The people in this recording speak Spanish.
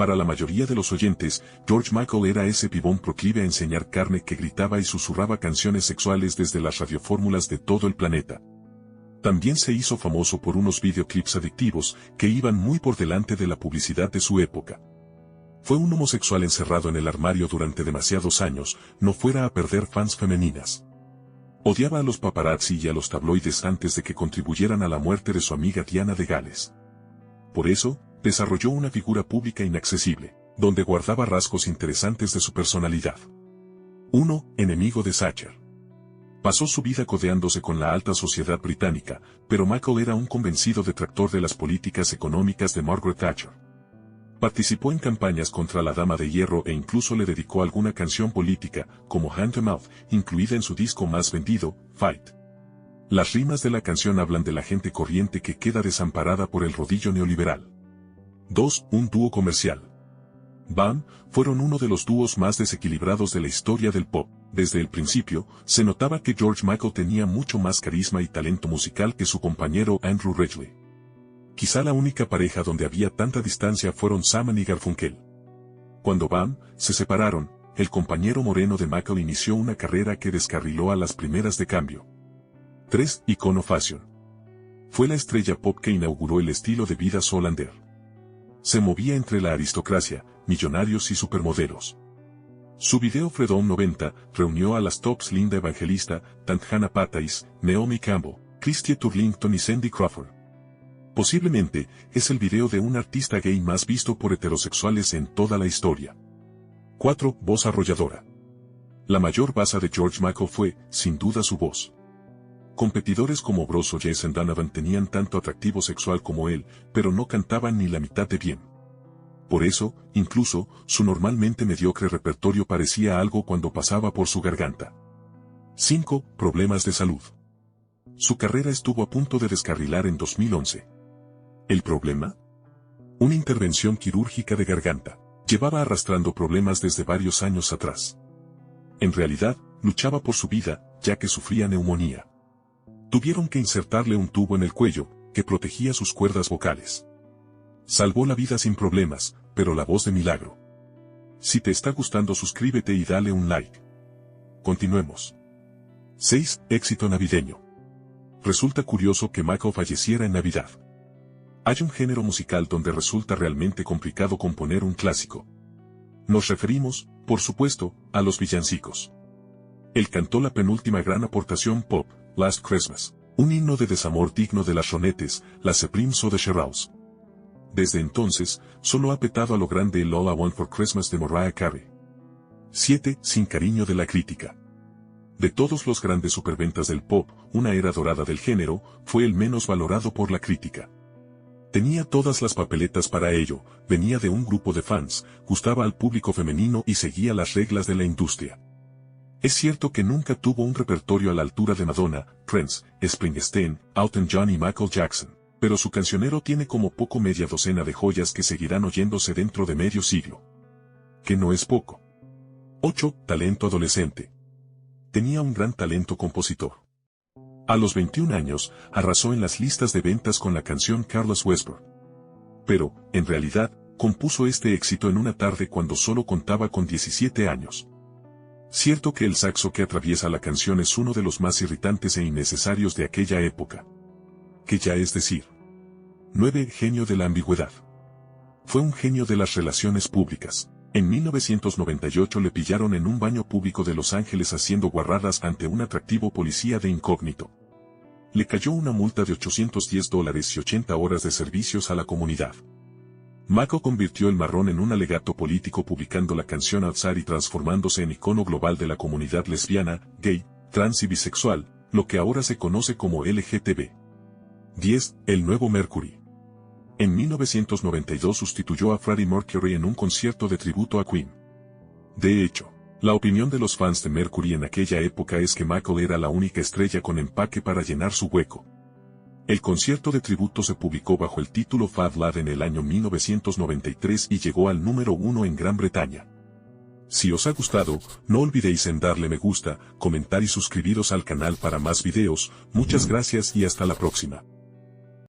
Para la mayoría de los oyentes, George Michael era ese pibón proclive a enseñar carne que gritaba y susurraba canciones sexuales desde las radiofórmulas de todo el planeta. También se hizo famoso por unos videoclips adictivos que iban muy por delante de la publicidad de su época. Fue un homosexual encerrado en el armario durante demasiados años, no fuera a perder fans femeninas. Odiaba a los paparazzi y a los tabloides antes de que contribuyeran a la muerte de su amiga Diana de Gales. Por eso, desarrolló una figura pública inaccesible, donde guardaba rasgos interesantes de su personalidad. 1. Enemigo de Thatcher. Pasó su vida codeándose con la alta sociedad británica, pero Michael era un convencido detractor de las políticas económicas de Margaret Thatcher. Participó en campañas contra la Dama de Hierro e incluso le dedicó alguna canción política, como Hand to Mouth, incluida en su disco más vendido, Fight. Las rimas de la canción hablan de la gente corriente que queda desamparada por el rodillo neoliberal. 2. Un dúo comercial. Bam fueron uno de los dúos más desequilibrados de la historia del pop. Desde el principio, se notaba que George Michael tenía mucho más carisma y talento musical que su compañero Andrew Ridgeley. Quizá la única pareja donde había tanta distancia fueron Simon y Garfunkel. Cuando Bam se separaron, el compañero moreno de Michael inició una carrera que descarriló a las primeras de cambio. 3. Icono Fashion. Fue la estrella pop que inauguró el estilo de vida Solander. Se movía entre la aristocracia, millonarios y supermodelos. Su video Freedom 90 reunió a las tops Linda Evangelista, Tatiana Patais, Naomi Campbell, Christy Turlington y Cindy Crawford. Posiblemente, es el video de un artista gay más visto por heterosexuales en toda la historia. 4. Voz arrolladora. La mayor baza de George Michael fue, sin duda, su voz. Competidores como Bros o Jason Donovan tenían tanto atractivo sexual como él, pero no cantaban ni la mitad de bien. Por eso, incluso, su normalmente mediocre repertorio parecía algo cuando pasaba por su garganta. 5. Problemas de salud. Su carrera estuvo a punto de descarrilar en 2011. ¿El problema? Una intervención quirúrgica de garganta. Llevaba arrastrando problemas desde varios años atrás. En realidad, luchaba por su vida, ya que sufría neumonía. Tuvieron que insertarle un tubo en el cuello, que protegía sus cuerdas vocales. Salvó la vida sin problemas, pero la voz de milagro. Si te está gustando, suscríbete y dale un like. Continuemos. 6. Éxito navideño. Resulta curioso que Michael falleciera en Navidad. Hay un género musical donde resulta realmente complicado componer un clásico. Nos referimos, por supuesto, a los villancicos. Él cantó la penúltima gran aportación pop, Last Christmas, un himno de desamor digno de las Ronettes, las Supremes o de Shirelles. Desde entonces, solo ha petado a lo grande el All I Want for Christmas de Mariah Carey. 7. Sin cariño de la crítica. De todos los grandes superventas del pop, una era dorada del género, fue el menos valorado por la crítica. Tenía todas las papeletas para ello, venía de un grupo de fans, gustaba al público femenino y seguía las reglas de la industria. Es cierto que nunca tuvo un repertorio a la altura de Madonna, Prince, Springsteen, Elton John y Michael Jackson, pero su cancionero tiene como poco media docena de joyas que seguirán oyéndose dentro de medio siglo. Que no es poco. 8. Talento adolescente. Tenía un gran talento compositor. A los 21 años, arrasó en las listas de ventas con la canción Careless Whisper. Pero, en realidad, compuso este éxito en una tarde cuando solo contaba con 17 años. Cierto que el saxo que atraviesa la canción es uno de los más irritantes e innecesarios de aquella época. Que ya es decir. 9. Genio de la ambigüedad. Fue un genio de las relaciones públicas. En 1998 le pillaron en un baño público de Los Ángeles haciendo guarradas ante un atractivo policía de incógnito. Le cayó una multa de $810 y 80 horas de servicios a la comunidad. Michael convirtió el marrón en un alegato político publicando la canción Outside y transformándose en icono global de la comunidad lesbiana, gay, trans y bisexual, lo que ahora se conoce como LGTB. 10. El nuevo Mercury. En 1992 sustituyó a Freddie Mercury en un concierto de tributo a Queen. De hecho, la opinión de los fans de Mercury en aquella época es que Michael era la única estrella con empaque para llenar su hueco. El concierto de tributo se publicó bajo el título Fab Lad en el año 1993 y llegó al número 1 en Gran Bretaña. Si os ha gustado, no olvidéis en darle me gusta, comentar y suscribiros al canal para más videos. Muchas gracias y hasta la próxima.